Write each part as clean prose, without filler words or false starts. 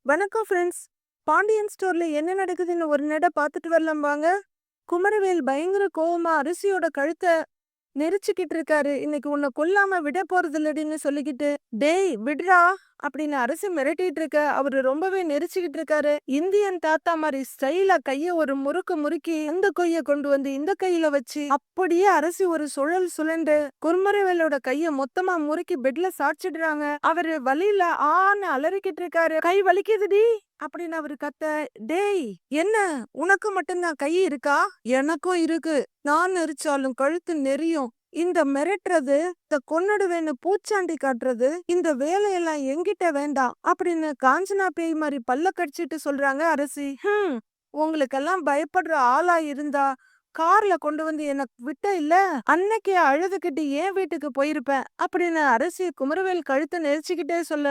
வணக்கம் ஃப்ரெண்ட்ஸ். பாண்டியன் ஸ்டோர்ல என்ன நடக்குதுன்னு ஒரு நட பார்த்துட்டு வரலாம் வாங்க. குமரவேல் பயங்கர கோவமா அரிசியோட கழுத்த நெரிச்சுக்கிட்டு இருக்காரு. இன்னைக்கு உன்னை கொல்லாம விட போறது இல்லடின்னு சொல்லிக்கிட்டு, டேய் விடுடா அப்படின்னு அரசு மிரட்டிட்டு இருக்க. அவரு ரொம்பவே நெரிச்சுக்கிட்டு இருக்காரு. இந்தியன் தாத்தா மாதிரி ஸ்டைலா கைய ஒரு முறுக்கு முறுக்கி அந்த கைய கொண்டு வந்து இந்த கையில வச்சு அப்படியே அரசி ஒரு சுழல் சுழண்டு குமரவேலோட கைய மொத்தமா முறுக்கி பெட்ல சாச்சிடுறாங்க. அவரு வலியில ஆன்னு அலறிக்கிட்டு இருக்காரு. கை வலிக்குதுடி அப்படின்னு அவரு கத்த, டேய் என்ன உனக்கு மட்டும்தான் கை இருக்கா? எனக்கும் இருக்கு. நான் நெரிச்சாலும் கழுத்து நெரியும். இந்த மிரட்டுறது, இந்த கொன்னுடுவேன்னு பூச்சாண்டி காட்டுறது, இந்த வேலையெல்லாம் என்கிட்ட வேண்டாம் அப்படின்னு காஞ்சனா பேய் மாதிரி பல்ல கடிச்சிட்டு சொல்றாங்க அரசி. உங்களுக்கெல்லாம் பயப்படுற ஆளா இருந்தா கார்ல கொண்டு வந்து எனக்கு விட்ட இல்ல, அன்னைக்கே அழுதுகிட்டு ஏன் வீட்டுக்கு போயிருப்பேன் அப்படின்னு அரசி குமரவேல் கழுத்தை நெரிச்சுக்கிட்டே சொல்ல,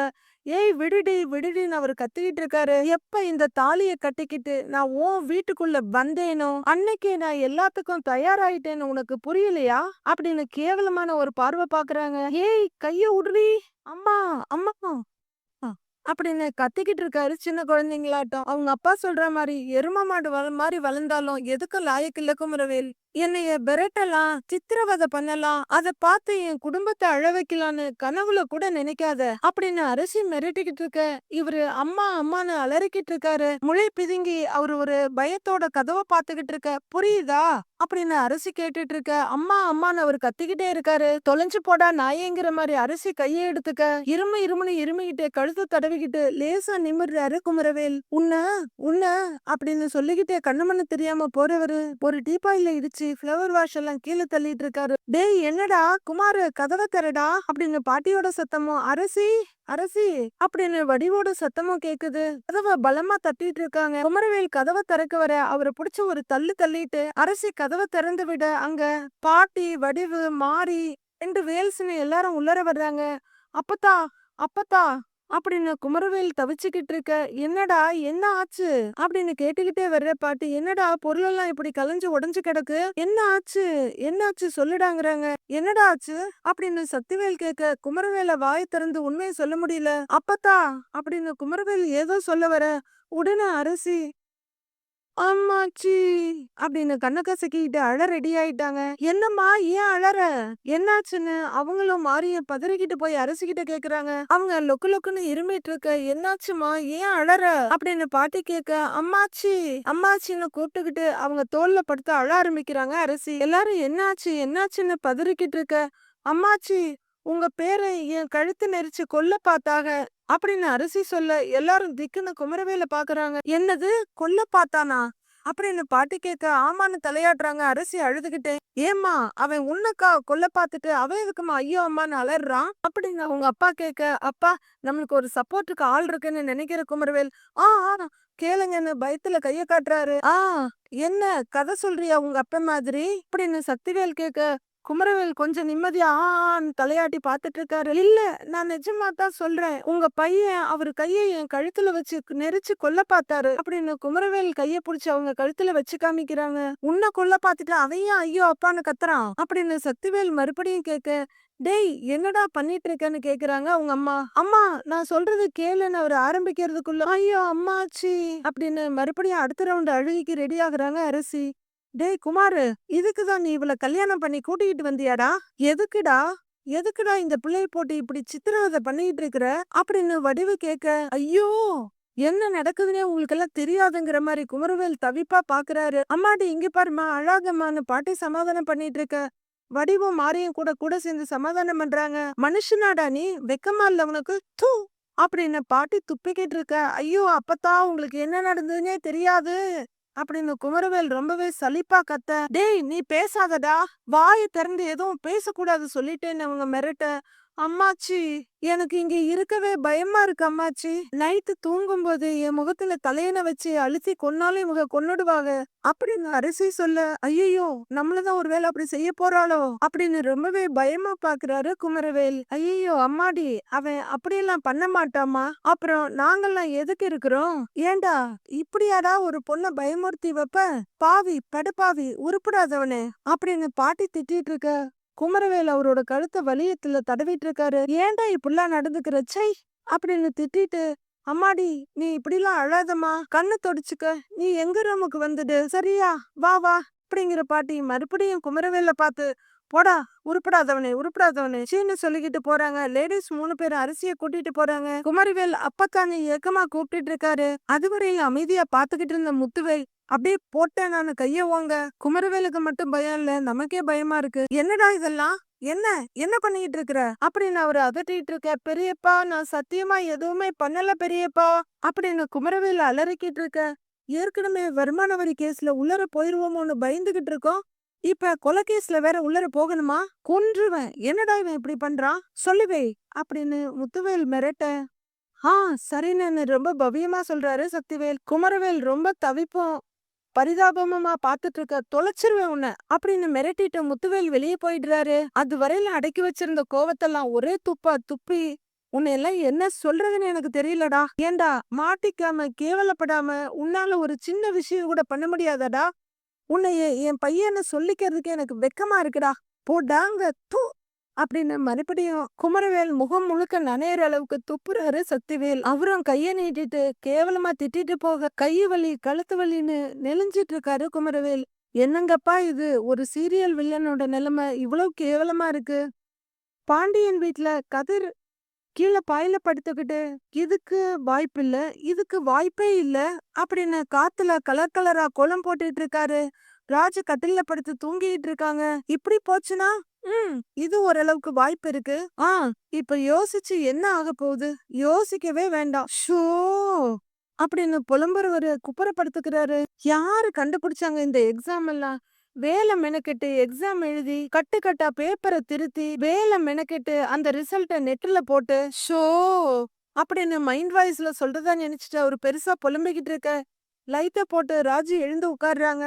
ஏய் விடுடி விடுடின்னு அவர் கத்திக்கிட்டு இருக்காரு. எப்ப இந்த தாலிய கட்டிக்கிட்டு நான் உன் வீட்டுக்குள்ள வந்தேனோ அன்னைக்கே நான் எல்லாத்துக்கும் தயாராயிட்டேன்னு உனக்கு புரியலையா அப்படின்னு கேவலமான ஒரு பார்வை பாக்குறாங்க. ஏய் கைய விடுறி, அம்மா அம்மா அ அப்படின்னு கத்திக்கிட்டு இருக்காரு சின்ன குழந்தைங்களாட்டம். அவங்க அப்பா சொல்ற மாதிரி எரும மாடு மாதிரி வளர்ந்தாலும் எதுக்கும் லாயக்கு குமரவேல். என்னைய பெரட்டலாம், சித்திரவதை பண்ணலாம், அத பார்த்து என் குடும்பத்தை அழ வைக்கலான்னு கனவுல கூட நினைக்காத அப்படின்னு அரசி மிரட்டிக்கிட்டு இருக்க. இவரு அம்மா அம்மான்னு அலறிக்கிட்டு இருக்காரு. முளை பிதுங்கி அவரு ஒரு பயத்தோட கதவை பார்த்துக்கிட்டு இருக்க. புரியுதா அப்படின்னு அரசி கேட்டுட்டு இருக்க. அம்மா அம்மான்னு அவர் கத்திக்கிட்டே இருக்காரு. தொலைஞ்சு போடா நாயேங்கிற மாதிரி அரசி கையை எடுத்துக்க. இருமுன்னு இருமிக்கிட்டே கழுத்து தடவிக்கிட்டு லேசா நிமிர்றாரு குமரவேல். உன்ன உன்ன அப்படின்னு சொல்லிக்கிட்டே கண்ணு மண்ணு தெரியாம போறவரு ஒரு டீப்பாயில இடிச்சு ஃப்ளவர் வாஷ் எல்லாம் கீழே தள்ளிட்டு இருக்காரு. டேய் என்னடா குமாரு கதவை திறடா அப்படின்னு பாட்டியோட சத்தமும் அரசி அரசி அப்படின்னு வடிவோட சத்தமும் கேக்குது. கதவை பலமா தட்டிட்டு இருக்காங்க. குமரவேல் கதவை திறக்க வர அவரை புடிச்ச ஒரு தள்ளு தள்ளிட்டு அரசி கதவை திறந்து விட அங்க பாட்டி வடிவு மாறி ரெண்டு வேல்ஸ்னு எல்லாரும் உள்ளர வர்றாங்க. அப்பத்தா அப்பத்தா அப்படின்னு குமரவேல் தவிச்சுக்கிட்டு இருக்க. என்னடா என்ன ஆச்சு அப்படின்னு கேட்டுக்கிட்டே வர்ற பாட்டி, என்னடா பொருளெல்லாம் இப்படி கலைஞ்சு உடைஞ்சு கிடக்கு, என்ன ஆச்சு என்ன ஆச்சு சொல்லுடாங்கறாங்க. என்னடா ஆச்சு அப்படின்னு சக்திவேல் கேட்க குமரவேல வாய் திறந்து உண்மையை சொல்ல முடியல. அப்பத்தா அப்படின்னு குமரவேல் ஏதோ சொல்ல வர உடனே அரசி அம்மாச்சி அப்படின்னு கண்ண கசக்கிட்டு அழ ரெடி ஆயிட்டாங்க. என்னம்மா ஏன் அழற, என்னாச்சுன்னு அவங்களும் மாறிய பதறிக்கிட்டு போய் அரசிக்கிட்ட கேக்குறாங்க. அவங்க லொக்கு லொக்குன்னு இருமிட்டு இருக்க. என்னாச்சுமா ஏன் அழற அப்படின்னு பாட்டி கேட்க, அம்மாச்சி அம்மாச்சின்னு கூப்பிட்டுக்கிட்டு அவங்க தோல்ல படுத்து அழ ஆரம்பிக்கிறாங்க அரசி. எல்லாரும் என்னாச்சு என்னாச்சுன்னு பதறிக்கிட்டு இருக்க. அம்மாச்சி உங்க பேரை என் கழுத்து நெரிச்சு கொல்ல பார்த்தாக அப்படின்னு அரசி சொல்ல எல்லாரும் திக்குன்னு குமரவேல பாக்குறாங்க. என்னது கொல்ல பார்த்தானா அப்படின்னு பாட்டி கேட்க ஆமான்னு தலையாடுறாங்க அரசி அழுதுகிட்டே. ஏம்மா அவன் உன்னக்கா கொல்ல பார்த்துட்டு அவன் எதுக்குமா ஐயோ அம்மான்னு அலறான் அப்படின்னு அவங்க அப்பா கேட்க, அப்பா நம்மளுக்கு ஒரு சப்போர்ட்டுக்கு ஆள் இருக்குன்னு நினைக்கிற குமரவேல் ஆ ஆ கேளுங்கன்னு பயத்துல கைய காட்டுறாரு. என்ன கதை சொல்றியா உங்க அப்பா மாதிரி அப்படின்னு சக்திவேல் கேட்க குமரவேல் கொஞ்சம் நிம்மதியா தலையாட்டி பாத்துட்டு இருக்காரு. இல்ல நான் நிஜமா தான் சொல்றேன். உங்க பையன் அவர் கையை என் கழுத்துல வச்சு நெரிச்சு கொல்ல பார்த்தாரு அப்படின்னு குமரவேல் கைய புடிச்சு அவங்க கழுத்துல வச்சு காமிக்கிறாங்க. உன்னை கொல்ல பார்த்துட்டு அதையும் ஐயோ அப்பான்னு கத்துறான் அப்படின்னு சக்திவேல் மறுபடியும் கேட்க, டேய் என்னடா பண்ணிட்டு இருக்கேன்னு கேக்குறாங்க அவங்க அம்மா. அம்மா நான் சொல்றது கேளுன்னு அவர் ஆரம்பிக்கிறதுக்குள்ள ஐயோ அம்மாச்சி அப்படின்னு மறுபடியும் அடுத்த ரவுண்ட் அழுகிக்கு ரெடி ஆகுறாங்க அரசி. டேய் குமாரு இதுக்குதான் நீ இவள கல்யாணம் பண்ணி கூட்டிக்கிட்டு வந்தியாடா? எதுக்குடா எதுக்குடா இந்த பிள்ளைய போட்டு இப்படி சித்திரவதை பண்ணிட்டு இருக்கிற அப்படின்னு வடிவு கேட்க, ஐயோ என்ன நடக்குதுன்னே உங்களுக்கு எல்லாம் தெரியாதுங்கிற மாதிரி குமரவேல் தவிப்பா பாக்குறாரு. அம்மாடி இங்க பாருமா அழாதம்மான்னு பாட்டி சமாதானம் பண்ணிட்டு இருக்க. வடிவும் மாரியும் கூட கூட சேர்ந்து சமாதானம் பண்றாங்க. மனுஷனாடா நீ, வெக்கமா இல்ல உனக்கு தூ அப்படின்னு பாட்டி துப்பிக்கிட்டு இருக்க. ஐயோ அப்பத்தான் உங்களுக்கு என்ன நடந்ததுன்னே தெரியாது அப்படின்னு குமரவேல் ரொம்பவே சலிப்பா கத்த. டேய் நீ பேசாதடா, வாயை திறந்து எதுவும் பேசக்கூடாது சொல்லிட்டேன்னு அவங்க மிரட்ட. அம்மாச்சி எனக்கு இங்க இருக்கவே பயமா இருக்கு அம்மாச்சி. நைட்டு தூங்கும் போது என் முகத்துல தலையணை வச்சு அழுத்தி கொன்னாலும் இவங்க கொன்னுடுவாங்க அப்படின்னு அரசி சொல்ல, ஐயோ நம்மளதான் ஒருவேளை அப்படி செய்ய போறாளோ அப்படின்னு ரொம்பவே பயமா பாக்குறாரு குமரவேல். ஐயோ அம்மாடி அவன் அப்படியெல்லாம் பண்ண மாட்டாமா, அப்புறம் நாங்கெல்லாம் எதுக்கு இருக்கிறோம்? ஏண்டா இப்படியாடா ஒரு பொண்ண பயமுறுத்தி வைப்ப, பாவி படுபாவி உருப்படாதவனே அப்படின்னு பாட்டி திட்டிட்டு இருக்க. குமரவேல் அவரோட கழுத்த வலியத்துல தடவிட்டு இருக்காரு. ஏன்டா இப்படிலாம் நடந்துக்கிற சை அப்படின்னு திட்டிட்டு அம்மாடி, நீ இப்படிலாம் அழாதம்மா, கண்ணு தொடச்சுக்க, நீ எங்க ரூமுக்கு வந்துடு சரியா, வா வா அப்படிங்கிற பாட்டி மறுபடியும் குமரவேல பார்த்து, போடா உருப்படாதவனே உருப்படாதவனே சீன்னு சொல்லிக்கிட்டு போறாங்க. லேடிஸ் 3 பேர் அரிசியை கூட்டிட்டு போறாங்க. குமரவேல் அப்பத்தானே ஏக்கமா கூப்பிட்டுட்டு இருக்காரு. அதுவரை அமைதியா பாத்துக்கிட்டு இருந்த முத்துவேல் அப்படியே போட்டேன் நானு கைய ஓங்க. குமரவேலுக்கு மட்டும் பயம் இல்ல, நமக்கே பயமா இருக்கு. என்னடா இதெல்லாம், என்ன என்ன பண்ணிட்டு இருக்கிற அப்படின்னு அவரு அதட்டிட்டு இருக்க. பெரியப்பா, நான் சத்தியமா எதுவுமே பண்ணல பெரியப்பா அப்படின்னு குமரவேல் அலறிக்கிட்டு இருக்க. ஏற்கனவே வருமான வரி கேஸ்ல உள்ளர போயிருவோமோன்னு பயந்துகிட்டு இருக்கோம். இப்ப கொலை கேஸ்ல வேற உள்ளர போகணுமா? கொன்றுவேன், என்னடா இவன் இப்படி பண்றான், சொல்லுவே அப்படின்னு முத்துவேல் மிரட்ட. ஆ சரின்னு ரொம்ப பவ்யமா சொல்றாரு சக்திவேல். குமரவேல் ரொம்ப தவிப்போம் பரிதாபமா பாத்துட்டு இருக்க. தொலைச்சிருவேன் உன்னை அப்படின்னு மிரட்டிட்டு முத்துவேல் வெளியே போயிடுறாரு. அது வரையில அடக்கி வச்சிருந்த கோவத்தெல்லாம் ஒரே துப்பா துப்பி, உன்னை எல்லாம் என்ன சொல்றதுன்னு எனக்கு தெரியலடா. ஏண்டா மாட்டிக்காம கேவலப்படாம உன்னால ஒரு சின்ன விஷயம் கூட பண்ண முடியாதடா. உன்னைய என் பையன்னு சொல்லிக்கிறதுக்கு எனக்கு வெக்கமா இருக்குடா. போடாங்க தூ அப்படின்னு மறுபடியும் குமரவேல் முகம் முழுக்க நனையிற அளவுக்கு துப்புறாரு சக்திவேல். அவரும் கைய நீட்டிட்டு கேவலமா திட்டிட்டு போக கை வலி கழுத்து வலின்னு நெளிஞ்சிட்டு இருக்காரு குமரவேல். என்னங்கப்பா இது, ஒரு சீரியல் வில்லனோட நிலைமை இவ்வளவு கேவலமா இருக்கு. பாண்டியன் வீட்ல கதிர் கீழே பாயில படுத்துக்கிட்டு, இதுக்கு வாய்ப்பில்ல, இதுக்கு வாய்ப்பே இல்ல அப்படின்னு காத்துல கலர் கலரா கோலம் போட்டுட்டு இருக்காரு. ராஜு கட்டில்ல படுத்து தூங்கிட்டு இருக்காங்க. இப்படி போச்சுன்னா இது ஓரளவுக்கு வாய்ப்பு இருக்கு. இப்ப யோசிச்சு என்ன ஆக போகுது, யோசிக்கவே வேண்டாம். ஷோ அப்படின்னு புலம்புறவரு குப்புறப்படுத்துக்கிறாரு. யாரு கண்டுபிடிச்சாங்க இந்த எக்ஸாம் எல்லாம்? வேலை மெனக்கெட்டு எக்ஸாம் எழுதி கட்டு கட்டா பேப்பரை திருத்தி வேலை மெனக்கெட்டு அந்த ரிசல்ட்ட நெட்ல போட்டு ஷோ அப்படின்னு மைண்ட் வாய்ஸ்ல சொல்றதா நினைச்சிட்டு அவரு பெருசா புலம்பிக்கிட்டு இருக்க. லைட்ட போட்டு ராஜு எழுந்து உட்கார்றாங்க.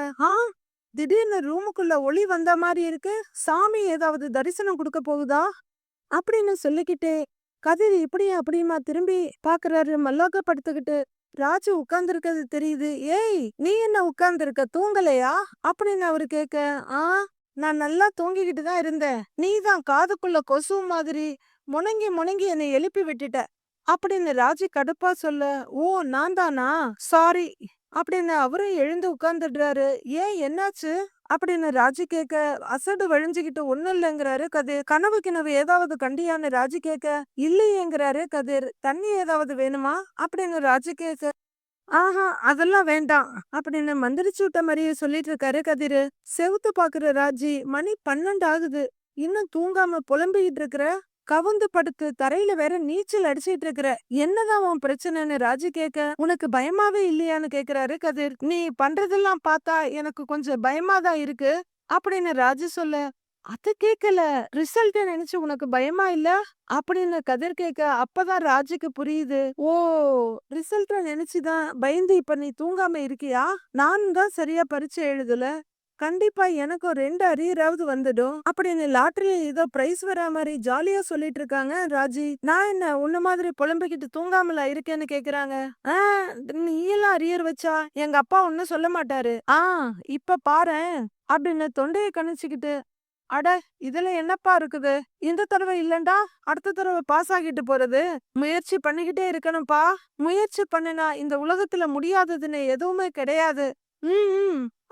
திடீர்னு ரூமுக்குள்ள ஒளி வந்த மாதிரி இருக்கு. சாமி ஏதாவது தரிசனம் கொடுக்க போகுதா அப்படின்னு சொல்லிக்கிட்டே கதிர் இப்படியே அப்படியுமா திரும்பி பாக்குறாரு. மல்லாக்க படுத்துக்கிட்டு ராஜு உட்கார்ந்து இருக்கிறது தெரியுது. ஏய், நீ என்ன உட்கார்ந்து இருக்க, தூங்கலையா அப்படின்னு அவரு கேட்க. ஆ நான் நல்லா தூங்கிக்கிட்டு தான் இருந்தேன், நீ தான் காதுக்குள்ள கொசு மாதிரி முணங்கி முணங்கி என்னை எழுப்பி விட்டுட்ட அப்படின்னு ராஜு கடுப்பா சொல்ல. ஓ நான் தானா, சாரி அப்படின்னு அவரும் எழுந்து உட்கார்ந்துடுறாரு. ஏன் என்னாச்சு அப்படின்னு ராஜு கேட்க. அசடு வழிஞ்சுக்கிட்டு ஒண்ணும் இல்லைங்கிறாரு கதிர். கனவு கிணவு ஏதாவது கண்டியான்னு ராஜு கேட்க. இல்லையேங்கிறாரு கதிர். தண்ணி ஏதாவது வேணுமா அப்படின்னு ராஜு கேட்க. அதெல்லாம் வேண்டாம் அப்படின்னு மந்திரிச்சு விட்ட மாதிரியே சொல்லிட்டு இருக்காரு கதிரு. செவுத்து பாக்குற ராஜி. மணி 12 ஆகுது, இன்னும் தூங்காம புலம்பிக்கிட்டு இருக்கிற, கவுந்து படுத்து தரையில வேற நீச்சல் அடிச்சிட்டு இருக்கிற, என்னதான் உன் பிரச்சனைன்னு ராஜு கேட்க. உனக்கு பயமாவே இல்லையான்னு கேக்குறாரு கதிர். நீ பண்றதெல்லாம் பார்த்தா எனக்கு கொஞ்சம் பயமாதான் இருக்கு அப்படின்னு ராஜு சொல்ல. அத கேக்கல, ரிசல்ட் நினைச்சு உனக்கு பயமா இல்ல அப்படின்னு கதிர் கேட்க. அப்பதான் ராஜுக்கு புரியுது. ஓ ரிசல்ட்ட நினைச்சுதான் பயந்து இப்ப நீ தூங்காம இருக்கியா? நானும் தான் சரியா பரீட்சை எழுதல, கண்டிப்பா எனக்கும் 2 அரியராவது வந்துடும் அப்படின்னு லாட்டரியில ஏதோ பிரைஸ் வர மாதிரி ஜாலியா சொல்லிட்டு இருக்காங்க ராஜி. நான் என்ன உன்ன மாதிரி புலம்பிக்கிட்டு தூங்காமல இருக்கேன்னு கேக்குறாங்க. நீ எல்லாம் அரியர் வச்சா எங்க அப்பா ஒன்னும் சொல்ல மாட்டாரு. இப்ப பாரேன் அப்படின்னு தொண்டைய கணிச்சுக்கிட்டு, அட இதுல என்னப்பா இருக்குது, இந்த தடவை இல்லண்டா அடுத்த தடவை பாஸ் ஆகிட்டு போறது, முயற்சி பண்ணிக்கிட்டே இருக்கணும்ப்பா, முயற்சி பண்ணினா இந்த உலகத்துல முடியாததுன்னு எதுவுமே கிடையாது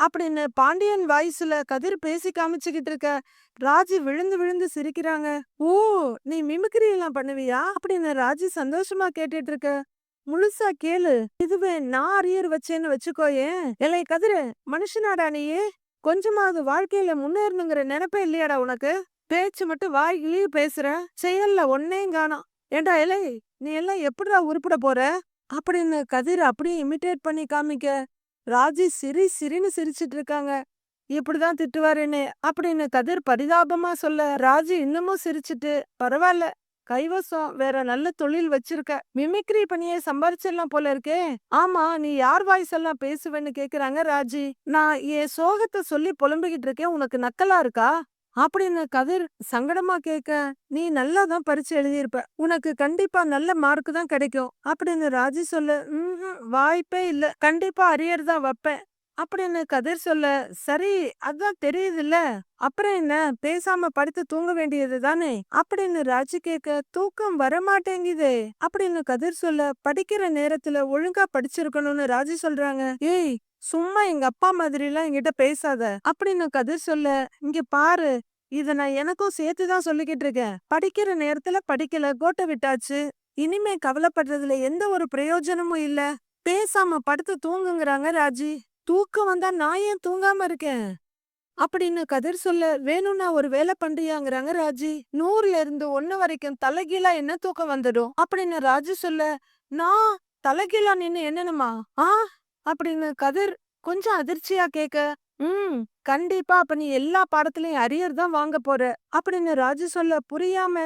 அப்படின்னு பாண்டியன் வாய்ஸ்ல கதிர் பேசி காமிச்சுக்கிட்டு இருக்க. ராஜி விழுந்து விழுந்து சிரிக்கிறாங்க. ஓ நீ மிமிக்ரி எல்லாம் பண்ணுவியா அப்படின்னு ராஜி சந்தோஷமா கேட்டுட்டு இருக்க. முழுசா கேளு, இதுவே நான் அரியர் வச்சேன்னு வச்சுக்கோயேன். இல்லை கதிரு, மனுஷனாடா நீயே, கொஞ்சமாவது வாழ்க்கையில முன்னேறணுங்கிற நினைப்பே இல்லையாடா உனக்கு? பேச்சு மட்டும் வாய்கிலேயே பேசுற, செயல்ல ஒன்னையும் காணோம். ஏண்டா இலை, நீ எல்லாம் எப்படிடா உருப்பிட போற அப்படின்னு கதிர் அப்படியே இமிட்டேட் பண்ணி காமிக்க. ராஜி சிரின்னு சிரிச்சிட்டு இருக்காங்க. இப்படிதான் திட்டுவாருன்னு அப்படின்னு கதிர் பரிதாபமா சொல்ல, ராஜி இன்னமும் சிரிச்சிட்டு, பரவாயில்ல கைவசம் வேற நல்ல தொழில் வச்சிருக்க, மிமிக்ரி பண்ணியே சம்பாரிச்சிடலாம் போல இருக்கே. ஆமா நீ யார் வாய்ஸ் எல்லாம் பேசுவேன்னு கேக்குறாங்க ராஜி. நான் என் சோகத்தை சொல்லி புலம்பிக்கிட்டு இருக்கேன், உனக்கு நக்கலா இருக்கா அப்படின்னு கதிர் சங்கடமா கேட்க. நீ நல்லா தான் பரீட்சை எழுதியிருப்ப, உனக்கு கண்டிப்பா நல்ல மார்க் தான் கிடைக்கும் அப்படின்னு ராஜி சொல்ல. வாய்ப்பே இல்ல, கண்டிப்பா அரியர் தான் வைப்பேன் அப்படின்னு கதிர் சொல்ல, சரி அதான் தெரியுதுல்ல. அப்புறம் என்ன பேசாம படுத்து தூங்க வேண்டியது தானே அப்படின்னு ராஜி கேட்க, தூக்கம் வரமாட்டேங்குதே அப்படின்னு கதிர் சொல்ல, படிக்கிற நேரத்துல ஒழுங்கா படிச்சிருக்கணும்னு ராஜி சொல்றாங்க. ஏய் சும்மா எங்க அப்பா மாதிரி எல்லாம் என்கிட்ட பேசாத அப்படின்னு கதிர் சொல்ல, இங்க பாரு இத நான் எனக்கும் சேர்த்துதான் சொல்லிக்கிட்டு இருக்கேன். படிக்கிற நேரத்துல படிக்கல, கோட்டை விட்டாச்சு. இனிமே கவலைப்படுறதுல எந்த ஒரு பிரயோஜனமும் இல்ல. பேசாம படுத்து தூங்குங்கறாங்க ராஜி. தூக்கம் வந்தா நான் ஏன் தூங்காம இருக்கேன் அப்படின்னு கதிர் சொல்ல, வேணும்னா ஒரு வேலை பண்றியாங்கறாங்க ராஜி. 100ல இருந்து 1 வரைக்கும் தலைகீழா என்ன தூக்கம் வந்துடும் அப்படின்னு ராஜி சொல்ல, நான் தலைகீழா நின்னு என்னனுமா ஆ அப்படின்னு கதிர் கொஞ்சம் அதிர்ச்சியா கேட்க, கண்டிப்பா அப்ப நீ எல்லா பாடத்திலயும் அரியர் தான் வாங்க போற அப்படின்னு ராஜி சொல்ல, புரியாம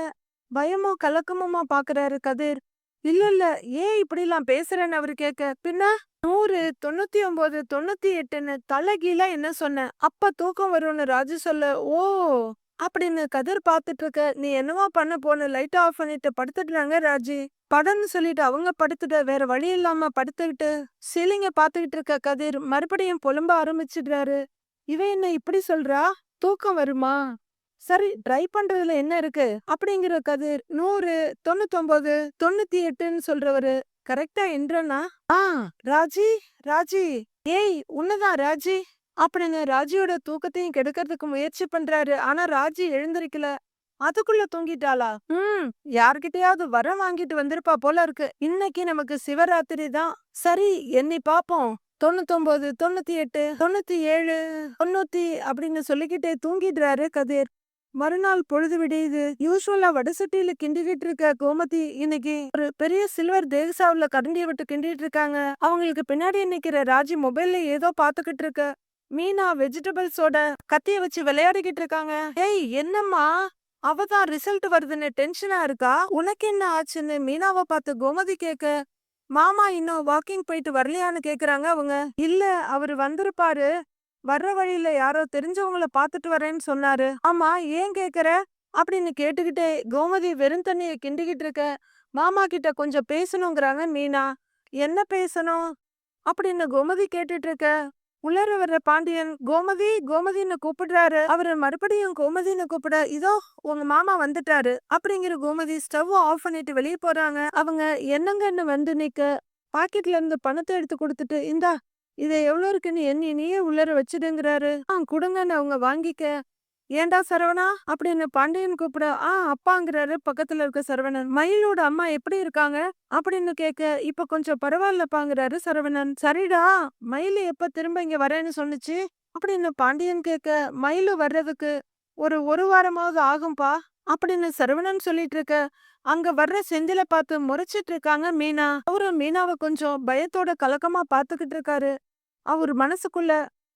பயமோ கலக்கமுமா பாக்குறாரு கதிர். இல்ல இல்ல ஏன் இப்படி எல்லாம் பேசுறேன்னு அவரு கேட்க, பின்ன 100, 99, 98ன்னு தலைகீழா என்ன சொன்ன அப்ப தூக்கம் வரும்னு ராஜு சொல்ல, ஓ அப்படின்னு கதிர் பாத்துட்டு இருக்க. நீ என்னவோ பண்ண போன லைட் ஆஃப் பண்ணிட்டு படுத்துட்டாங்க ராஜி. படம்னு சொல்லிட்டு அவங்க படுத்துட்ட, வேற வழி இல்லாம படுத்துக்கிட்டு சீலிங்க பாத்துக்கிட்டு இருக்க கதிர் மறுபடியும் புலம்ப ஆரம்பிச்சிடுறாரு. இவன் என்ன இப்படி சொல்றா, தூக்கம் வருமா, சரி ட்ரை பண்றதுல என்ன இருக்கு அப்படிங்கிற கதிர் 100, 99, 98ன்னு சொல்றவரு கரெக்டா என்றனா, ஆ ராஜி ராஜி ஏய் உன்னதான் ராஜி அப்படின்னு ராஜியோட தூக்கத்தையும் கெடுக்கிறதுக்கு முயற்சி பண்றாரு. ஆனா ராஜி எழுந்திருக்கல. அதுக்குள்ள தூங்கிட்டாளா? யார்கிட்டயாவது வரம் வாங்கிட்டு வந்திருப்பா போல இருக்கு. இன்னைக்கு நமக்கு சிவராத்திரி தான். சரி எண்ணி பாப்போம். 99, 98, 97, 90 அப்படின்னு சொல்லிக்கிட்டே தூங்கிடுறாரு கதிர். மறுநாள் பொழுது விடியுது. யூசுவலா வடசட்டியில கிண்டிக்கிட்டு இருக்க கோமதி இன்னைக்கு ஒரு பெரிய சில்வர் தேகசாவுல கரண்டிய விட்டு கிண்டிட்டு இருக்காங்க. அவங்களுக்கு பின்னாடி நிக்கிற ராஜி மொபைல்ல ஏதோ பாத்துக்கிட்டு இருக்க. மீனா வெஜிடபிள்ஸோட கத்திய வச்சு விளையாடிக்கிட்டு இருக்காங்க. ஏய் என்னம்மா, அவதான் ரிசல்ட் வருதுன்னு டென்ஷனா இருக்கா, உனக்கு என்ன ஆச்சுன்னு மீனாவை பார்த்து கோமதி கேட்க, மாமா இன்னும் வாக்கிங் போயிட்டு வரலையான்னு கேக்குறாங்க அவங்க. இல்ல அவரு வந்திருப்பாரு, வர்ற வழியில யாரோ தெரிஞ்சவங்கள பாத்துட்டு வரேன்னு சொன்னாரு. ஆமா ஏன் கேக்குற அப்படின்னு கேட்டுக்கிட்டே கோமதி வெறும் தண்ணிய கிண்டிக்கிட்டு இருக்க. மாமா கிட்ட கொஞ்சம் பேசணுங்கிறாங்க மீனா. என்ன பேசணும் அப்படின்னு கோமதி கேட்டுட்டு இருக்க. உள்ளர வர்ற பாண்டியன் கோமதி கோமதின்னு கூப்பிடுறாரு. அவரு மறுபடியும் கோமதின்னு கூப்பிட, இதோ உங்க மாமா வந்துட்டாரு அப்படிங்கிற கோமதி ஸ்டவ் ஆஃப் பண்ணிட்டு வெளியே போறாங்க. அவங்க என்னங்கன்னு வந்து நிக்க, பாக்கெட்ல இருந்து பணத்தை எடுத்து கொடுத்துட்டு, இந்தா இதை எவ்வளவு இருக்குன்னு எண்ணி நீயே உள்ளர வச்சிடுங்கிறாரு. கொடுங்கன்னு அவங்க வாங்கிக்க. ஏண்டா சரவணா அப்படின்னு பாண்டியன் கூப்பிட, அப்பாங்கிறாரு பக்கத்துல இருக்க சரவணன். மயிலோட அம்மா எப்படி இருக்காங்க அப்படின்னு கேட்க, இப்ப கொஞ்சம் பரவாயில்லப்பாங்கிறாரு சரவணன். சரிடா மயிலு எப்ப திரும்ப இங்க வரேன்னு சொன்னுச்சு அப்படின்னு பாண்டியன் கேட்க, மயிலு வர்றதுக்கு ஒரு வாரமாவது ஆகும்பா அப்படின்னு சரவணன் சொல்லிட்டு இருக்க. அங்க வர்ற செந்தில பார்த்து முறைச்சிட்டு இருக்காங்க மீனா. அவரும் மீனாவை கொஞ்சம் பயத்தோட கலக்கமா பாத்துக்கிட்டு இருக்காரு. அவர் மனசுக்குள்ள,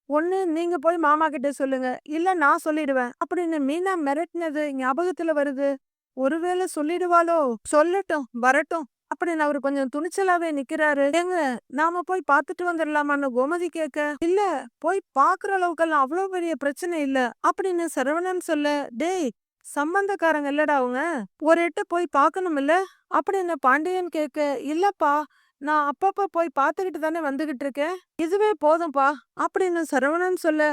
ஒண்ணு நீங்க போய் மாமா கிட்ட சொல்லுங்க, இல்ல நான் சொல்லிடுவேன் அப்படின்னு மீனா மிரட்டினது ஞாபகத்துல வருது. ஒருவேளை சொல்லிடுவாளோ, சொல்லட்டும் வரட்டும் அப்படின்னு அவரு கொஞ்சம் துணிச்சலாவே நிக்கிறாரு. ஏங்க நாம போய் பாத்துட்டு வந்துடலாமான்னு கோமதி கேட்க, இல்ல போய் பாக்குற அளவுக்கெல்லாம் அவ்வளவு பெரிய பிரச்சனை இல்ல அப்படின்னு சரவணன் சொல்ல, டேய் சம்பந்தக்காரங்க இல்லடா அவங்க, ஒரு எட்டு போய் பாக்கணும் இல்ல அப்படின்னு பாண்டியன் கேட்க, இல்லப்பா நான் அப்பப்ப போய் பாத்துக்கிட்டு தானே வந்துகிட்டு இருக்கேன், இதுவே போதும்பா அப்படின்னு சரவணன் சொல்ல,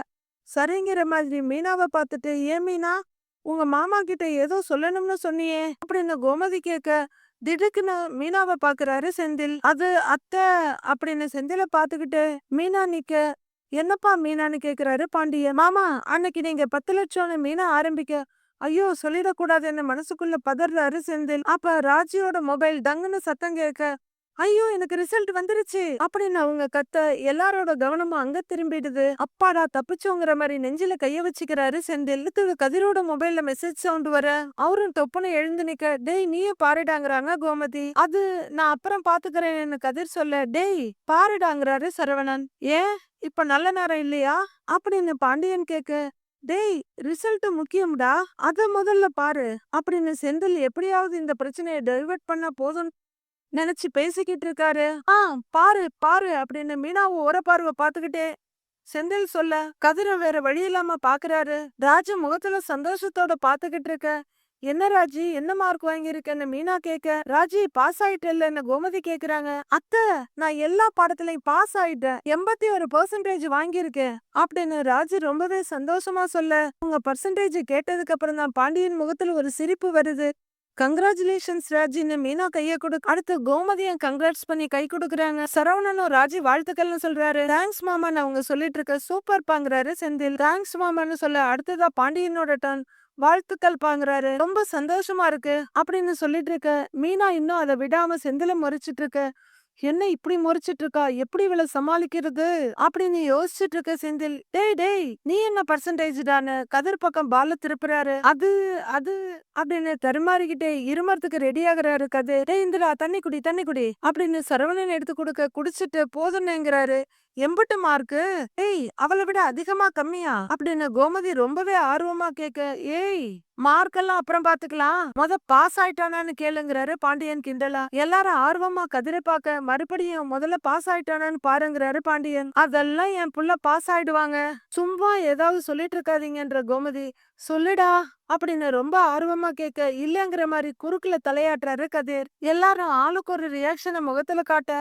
சரிங்கிற மாதிரி மீனாவை பார்த்துட்டு, ஏன் மீனா உங்க மாமா கிட்ட ஏதோ சொல்லணும்னு சொன்னியே அப்படின்னு கோமதி கேட்க, திடுக்குன்னு மீனாவை பாக்குறாரு செந்தில். அது அத்தை அப்படின்னு செந்தில பாத்துக்கிட்டு மீனா நிக்க, என்னப்பா மீனான்னு கேக்குறாரு பாண்டியன். மாமா அன்னைக்கு நீங்க 10 லட்சம்னு மீனா ஆரம்பிக்க, ஐயோ சொல்லிடக்கூடாதுன்னு மனசுக்குள்ள பதறாரு செந்தில். அப்ப ராஜியோட மொபைல் டங்குன்னு சத்தம் கேட்க, ஐயோ எனக்கு ரிசல்ட் வந்துருச்சு அப்படின்னு அவங்க கத்த, எல்லாரோட கவனமும் அங்க திரும்பிடுது. அப்பாடா தப்பிச்சோங்கிற மாதிரி நெஞ்சில கைய வச்சுக்கிறாரு செந்தில். கதிரோட மொபைல்ல மெசேஜ் சவுண்ட் வர அவரும் தொப்புன்னு எழுந்து நிக்க, டேய் நீயும் பாருடாங்கிறாங்க கோமதி. அது நான் அப்புறம் பாத்துக்கிறேன்னு கதிர் சொல்ல, டேய் பாருடாங்கிறாரு சரவணன். ஏன் இப்ப நல்ல நேரம் இல்லையா அப்படின்னு பாண்டியன் கேட்க, டேய் ரிசல்ட் முக்கியம்டா, அத முதல்ல பாரு அப்படின்னு செந்தில் எப்படியாவது இந்த பிரச்சனையை டைவர்ட் பண்ண போதும் நினைச்சு பேசிக்கிட்டு இருக்காரு. பாரு பாரு அப்படின்னு மீனாவை ஓர பார்வை பாத்துக்கிட்டே செந்தில் சொல்ல, கதிர வேற வழி இல்லாம பாக்குறாரு. ராஜ முகத்துல சந்தோஷத்தோட பாத்துக்கிட்டு இருக்க. என்ன ராஜி, என்ன மார்க் வாங்கியிருக்கன்னு மீனா கேக்க, ராஜி பாஸ் ஆயிட்டேல்ல கோமதி கேக்குறாங்க. அத்தை, நான் எல்லா பாடத்திலையும் பாஸ் ஆயிட்டேன், 81% வாங்கியிருக்கேன் அப்படின்னு ராஜி ரொம்பவே சந்தோஷமா சொல்ல, உங்க பர்சன்டேஜ் கேட்டதுக்கு அப்புறம் தான் பாண்டியன் முகத்துல ஒரு சிரிப்பு வருது. கங்க்ராச்சுலேஷன்ஸ் ராஜின்னு மீனா கைய அடுத்து கோமதியும் கங்க்ராட்ஸ் பண்ணி கை கொடுக்குறாங்க. சரவணனும் ராஜி வாழ்த்துக்கள்னு சொல்றாரு. தேங்க்ஸ் மாமான்னு அவங்க சொல்லிட்டு இருக்க. சூப்பர் பாங்குறாரு செந்தில். தேங்க்ஸ் மாமான்னு சொல்ல அடுத்ததா பாண்டியனோட டர்ன். வாழ்த்துக்கள் பாங்குறாரு. ரொம்ப சந்தோஷமா இருக்கு அப்படின்னு சொல்லிட்டு இருக்க. மீனா இன்னும் அதை விடாம செந்தில முறைச்சிட்டு இருக்க. என்ன இப்படி முறைச்சிட்டு இருக்கா, எப்படி இவளை சமாளிக்கிறது அப்படின்னு யோசிச்சுட்டு இருக்க செந்தில். டேய் டேய், நீ என்ன பர்சன்டேஜ்டான்னு கதிர் பக்கம் பால திருப்புறாரு. அது அது அப்படின்னு தருமாறிக்கிட்டே இருமறதுக்கு ரெடி ஆகுறாரு கதிர். டேய் இந்திரா, தண்ணி குடி தண்ணி குடி அப்படின்னு சரவணன் எடுத்து கொடுக்க குடிச்சிட்டு போதும்னுங்கிறாரு. எம்பட்டு மார்க்கு? ஏய், அவளை விட அதிகமா கம்மியா அப்படின்னு கோமதி ரொம்பவே ஆர்வமா கேக்க. ஏய், மார்க்கெல்லாம் அப்புறம் பாத்துக்கலாம், பாஸ் ஆயிட்டானான்னு கேளுங்கிறாரு பாண்டியன் கிண்டலா. எல்லாரும் ஆர்வமா கதிரை பாக்க, மறுபடியும் முதல்ல பாஸ் ஆயிட்டானான்னு பாருங்கிறாரு பாண்டியன். அதெல்லாம் என் புள்ள பாஸ் ஆயிடுவாங்க, சும்மா ஏதாவது சொல்லிட்டு இருக்காதீங்கன்ற கோமதி. சொல்லுடா அப்படின்னு ரொம்ப ஆர்வமா கேட்க, இல்லங்கிற மாதிரி குறுக்குல தலையாட்டுறாரு கதிர். எல்லாரும் ஆளுக்கு ஒரு ரியாக்ஷனை முகத்துல காட்ட,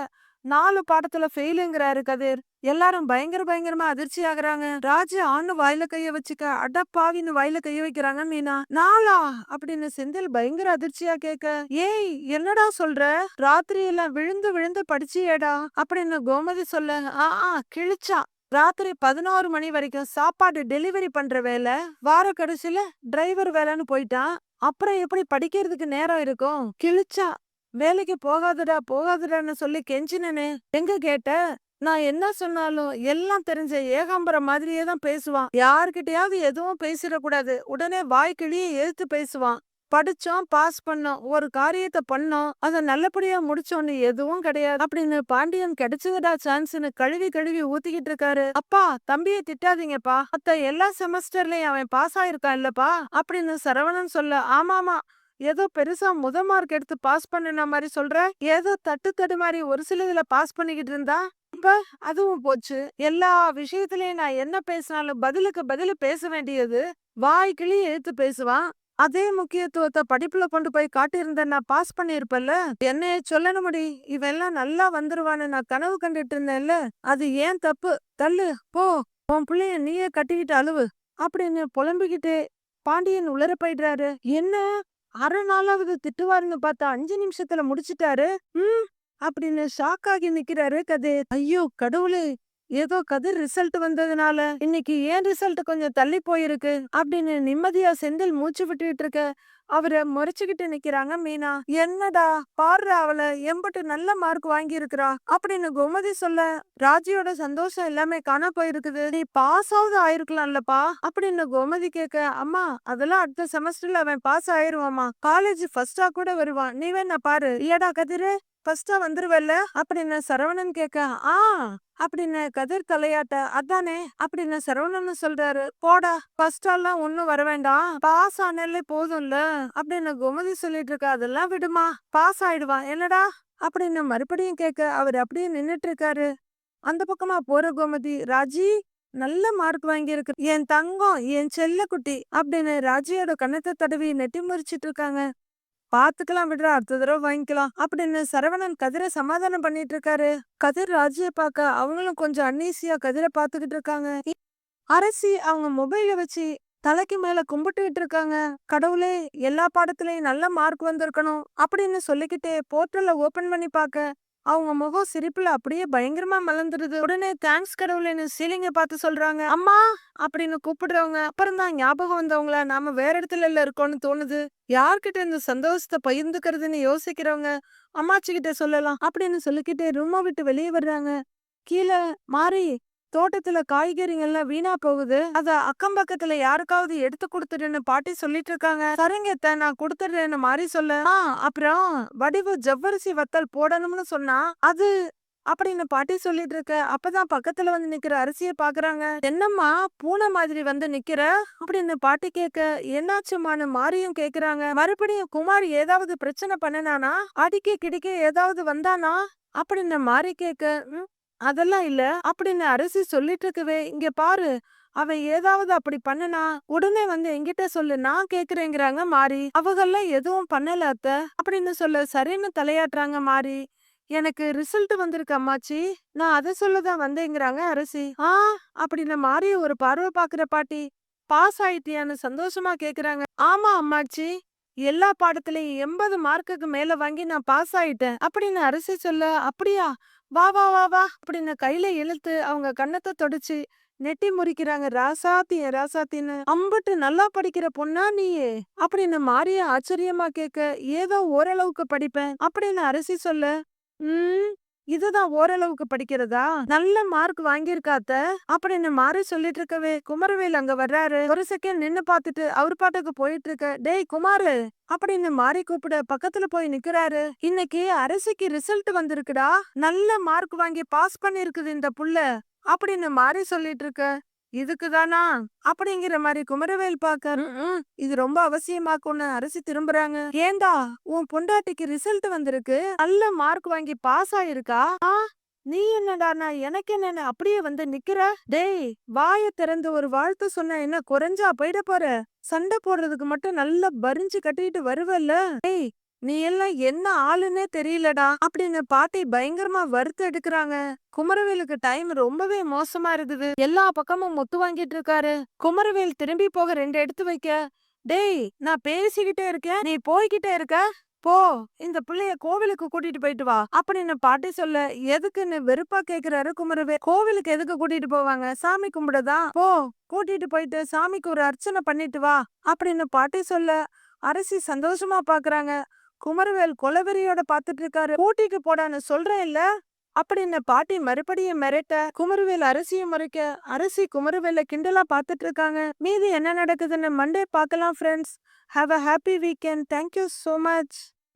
4 பாடத்துல ஃபெயிலுங்கிறாரு கதிர். எல்லாரும் பயங்கரமா அதிர்ச்சி ஆகுறாங்க. ராஜு ஆணு வாயில கைய வச்சுக்க, அடப்பாவின்னு வாயில கைய வைக்கிறாங்க மீனா. 4 அப்படின்னு செந்தில் பயங்கர அதிர்ச்சியா கேட்க, ஏய் என்னடா சொல்ற, ராத்திரி எல்லாம் விழுந்து விழுந்து படிச்சியேடா அப்படின்னு கோமதி சொல்ல, கிழிச்சா. ராத்திரி 11 மணி வரைக்கும் சாப்பாடு டெலிவரி பண்ற வேலை, வார கடைசியில டிரைவர் வேலைன்னு போயிட்டான். அப்புறம் எப்படி படிக்கிறதுக்கு நேரம் இருக்கும், கிழிச்சா. வேலைக்கு போகாதடான்னு சொல்லி கெஞ்சினே, எங்க கேட்ட? நான் என்ன சொன்னாலும் எல்லாம் தெரிஞ்ச ஏகாம்பரம் மாதிரியே தான் பேசுவான். யார்கிட்டயாவது எதுவும் பேசிடக்கூடாது, உடனே வாய்க்கிழியே எதிர்த்து பேசுவான். படிச்சோம், பாஸ் பண்ணோம், ஒரு காரியத்தை பண்ணோம், அதை நல்லபடியா முடிச்சோன்னு எதுவும் கிடையாது அப்படின்னு பாண்டியன் கிடைச்சதுடா சான்ஸ்னு கழுவி ஊத்திக்கிட்டு இருக்காரு. அப்பா, தம்பியை திட்டாதீங்கப்பா, அத்த எல்லா செமஸ்டர்லயும் அவன் பாஸ் ஆயிருக்கான் இல்லப்பா அப்படின்னு சரவணன் சொல்ல. ஆமாமா, ஏதோ பெருசா மார்க் எடுத்து பாஸ் பண்ணின மாதிரி சொல்ற, ஏதோ தட்டு மாதிரி ஒரு சிலதுல பாஸ் பண்ணிக்கிட்டு இருந்தா, இப்ப அதுவும் போச்சு. எல்லா விஷயத்திலயும் நான் என்ன பேசினாலும் பதிலுக்கு பதிலு பேச வேண்டியது, வாய்க்கிளி எழுத்து பேசுவான். அதே முக்கியத்துவத்தை படிப்புல கொண்டு போய் காட்டியிருந்த நான் பாஸ் பண்ணிருப்பல்ல, என்னைய சொல்லணும் முடி, இவெல்லாம் நல்லா வந்துருவான்னு நான் கனவு கண்டுட்டு இருந்தேன்ல, அது ஏன் தப்பு, தள்ளு போ, உன் பிள்ளைய நீயே கட்டிக்கிட்டு அழுவு அப்படின்னு புலம்பிக்கிட்டே பாண்டியன் உளர போயிடுறாரு. என்ன அரை நாளாவது திட்டுவாருன்னு பார்த்தா 5 நிமிஷத்துல முடிச்சிட்டாரு அப்படின்னு ஷாக் ஆகி நிக்கிறாரு கதிர். ஐயோ கடவுளே, ஏதோ கதிர் ரிசல்ட் வந்ததுனால இன்னைக்கு ஏன் ரிசல்ட் கொஞ்சம் தள்ளி போயிருக்கு அப்படின்னு நிம்மதியா செந்தில் மூச்சு விட்டுட்டு இருக்க. அவரை முறைச்சுக்கிட்டு நிக்கிறாங்க மீனா. என்னடா பாரு, அவளை எம்பட்டு நல்ல மார்க் வாங்கி இருக்கிறா அப்படின்னு கோமதி சொல்ல, ராஜியோட சந்தோஷம் எல்லாமே காண போயிருக்குது. நீ பாஸ் ஆவது ஆயிருக்கலாம்லப்பா அப்படின்னு கோமதி கேட்க, அம்மா அதெல்லாம் அடுத்த செமஸ்டர்ல அவன் பாஸ் ஆயிருவாமா, காலேஜ் ஃபர்ஸ்டா கூட வருவான், நீ வேணா பாரு. ஏடா கதிரு, ஃபர்ஸ்டா வந்துருவல்ல அப்படின்னு சரவணன் கேட்க, அப்படின்னு கதிர் தலையாட்ட, அதானே அப்படின்னு சரவணன் சொல்றாரு. போடா, ஃபர்ஸ்டாலாம் ஒண்ணும் வர வேண்டாம், பாஸ் ஆனாலே போதும்ல அப்படின்னு கோமதி சொல்லிட்டு இருக்கா. அதெல்லாம் விடுமா, பாஸ் ஆயிடுவான் என்னடா அப்படின்னு மறுபடியும் கேட்க, அவர் அப்படியே நின்னுட்டு இருக்காரு. அந்த பக்கமா போற கோமதி, ராஜி நல்ல மார்க் வாங்கி இருக்கு, என் தங்கம், என் செல்ல குட்டி அப்படின்னு ராஜியோட கண்ணத்தை தடவி நெட்டி முறிச்சிட்டு இருக்காங்க. பாத்துக்கலாம் விடுறா, அடுத்த தடவை வாங்கிக்கலாம் அப்படின்னு சரவணன் கதிரை சமாதானம் பண்ணிட்டு இருக்காரு. கதிர் ராஜிய பாக்க அவங்களும் கொஞ்சம் அன்னீசியா கதிரை பாத்துக்கிட்டு இருக்காங்க. அரசி அவங்க மொபைல வச்சு தலைக்கு மேல கும்பிட்டுக்கிட்டு இருக்காங்க. கடவுளே, எல்லா பாடத்திலயும் நல்ல மார்க் வந்திருக்கணும் அப்படின்னு சொல்லிக்கிட்டே போர்ட்டலை ஓபன் பண்ணி பாக்க அவங்க முகம் சிரிப்புல அப்படியே பயங்கரமா மலர்ந்துருது. உடனே தேங்க்ஸ் கடவுளேன்னு சீலிங்க பார்த்து சொல்றாங்க. அம்மா அப்படின்னு கூப்பிடுறவங்க அப்புறம் தான் ஞாபகம் வந்தவங்கள நாம வேற இடத்துல இருக்கோம்னு தோணுது. யார்கிட்ட இந்த சந்தோஷத்தை பகிர்ந்துக்கிறதுன்னு யோசிக்கிறவங்க அம்மாச்சி கிட்ட சொல்லலாம் அப்படின்னு சொல்லிக்கிட்டே ரூமை விட்டு வெளியே வர்றாங்க. கீழே மாறி தோட்டத்துல காய்கறிகள்லாம் வீணா போகுது, அத அக்கம் பக்கத்துல யாருக்காவது எடுத்து கொடுத்துடுன்னு பாட்டி சொல்லிட்டு இருக்காங்க. சரிங்க, நான் கொடுத்துடுறேன்னு மாறி சொல்ல, அப்புறம் வடிவு ஜவ்வரிசி வத்தல் போடணும்னு சொன்னா அது அப்படின்னு பாட்டி சொல்லிட்டு இருக்க. அப்பதான் பக்கத்துல வந்து நிக்கிற அரிசிய பாக்குறாங்க. என்னம்மா பூனை மாதிரி வந்து நிக்கிற அப்படின்னு பாட்டி கேட்க, என்னாச்சுமான்னு மாரியும் கேக்குறாங்க. மறுபடியும் குமார் ஏதாவது பிரச்சனை பண்ணனானா, அடிக்க கிடிக்க ஏதாவது வந்தானா அப்படின்னு மாறி கேட்க, அதெல்லாம் இல்ல அப்படின்னு அரிசி சொல்லிட்டு இருக்கவே, இங்க பாரு அவன் ஏதாவது அப்படி பண்ணுனா உடனே வந்து என்கிட்ட சொல்லு, நான் கேக்குறேங்கிறாங்க மாறி. அவங்கெல்லாம் எதுவும் பண்ணல அத்த அப்படின்னு சொல்ல சரின்னு தலையாட்டுறாங்க மாறி. எனக்கு ரிசல்ட் வந்திருக்கு அம்மாச்சி, நான் அதை சொல்லதான் வந்தேங்கிறாங்க அரசி. அப்படின்னு மாறிய ஒரு பார்வை பாக்குற பாட்டி. பாஸ் ஆயிட்டியான்னு சந்தோஷமா கேக்குறாங்க. ஆமா அம்மாச்சி, எல்லா பாடத்திலையும் 80 மார்க்குக்கு மேல வாங்கி நான் பாஸ் ஆயிட்டேன் அப்படின்னு அரசி சொல்ல. அப்படியா, வா வா வா வா அப்படின்னு கையில இழுத்து அவங்க கன்னத்தை தொடச்சு நெட்டி முறிக்கிறாங்க. ராசாத்திய ராசாத்தின்னு, அம்புட்டு நல்லா படிக்கிற பொண்ணா நீயே அப்படின்னு மாறிய ஆச்சரியமா கேட்க, ஏதோ ஓரளவுக்கு படிப்பேன் அப்படின்னு அரசி சொல்ல. ம் இதுதான் ஓரளவுக்கு படிக்கிறதா, நல்ல மார்க் வாங்கியிருக்காத்த அப்படின்னு மாறி சொல்லிட்டு இருக்கவே குமரவேல் அங்க வர்றாரு. ஒரு செகண்ட் நின்னு பாத்துட்டு அவர் பாட்டுக்கு போயிட்டு இருக்க. டேய் குமாரு அப்படின்னு மாறி கூப்பிட பக்கத்துல போய் நிக்கிறாரு. இன்னைக்கு அரசிக்கு ரிசல்ட் வந்திருக்குடா, நல்ல மார்க் வாங்கி பாஸ் பண்ணிருக்குது இந்த புள்ள அப்படின்னு மாறி சொல்லிட்டு இருக்க. இதுக்குதானா அப்படிங்கிற மாதிரி குமரவேல் பாக்க. இது ரொம்ப அவசியமாக்கும்னு அரசி திரும்புறாங்க. ஏண்டா உன் பொண்டாட்டிக்கு ரிசல்ட் வந்திருக்கு, நல்ல மார்க் வாங்கி பாஸ் ஆயிருக்கா, நீ என்னடானா எனக்கு என்னன்னு அப்படியே வந்து நிக்கிற. டேய் வாய திறந்து ஒரு வாழ்த்து சொன்ன என்ன குறைஞ்சா போயிட போற, சண்டை போடுறதுக்கு மட்டும் நல்லா பறிஞ்சு கட்டிட்டு வருவல்ல. டேய் நீ எல்லாம் என்ன ஆளுன்னே தெரியலடா அப்படின்னு பாட்டி பயங்கரமா வறுத்து எடுக்கிறாங்க. குமரவேலுக்கு டைம் ரொம்பவே மோசமா இருக்குது. எல்லா பக்கமும் முத்து வாங்கிட்டு இருக்காரு. குமரவேல் திரும்பி போக 2 எடுத்து வைக்க. டேய் நான் பேசிக்கிட்டே இருக்கேன், நீ போய்கிட்டே இருக்க, போ இந்த பிள்ளைய கோவிலுக்கு கூட்டிட்டு போயிட்டு வா அப்படின்னு பாட்டி சொல்ல. எதுக்குன்னு வெறுப்பா கேக்குறாரு குமரவேல். கோவிலுக்கு எதுக்கு கூட்டிட்டு போவாங்க, சாமி கும்பிடதா, போ கூட்டிட்டு போயிட்டு சாமிக்கு ஒரு அர்ச்சனை பண்ணிட்டு வா அப்படின்னு பாட்டி சொல்ல. அரசி சந்தோஷமா பாக்குறாங்க. குமரவேல் கொலவெறியோட பாத்துட்டு இருக்காரு. கூட்டிட்டு போடான்னு சொல்றேன் இல்ல அப்படின்னு பாட்டி மறுபடியும் மிரட்ட. குமரவேல் அரசியும் முறைக்க. அரசி குமரவேல கிண்டலா பாத்துட்டு இருக்காங்க. மீதி என்ன நடக்குதுன்னு மண்டே பார்க்கலாம் friends. Have a happy weekend. Thank you so much.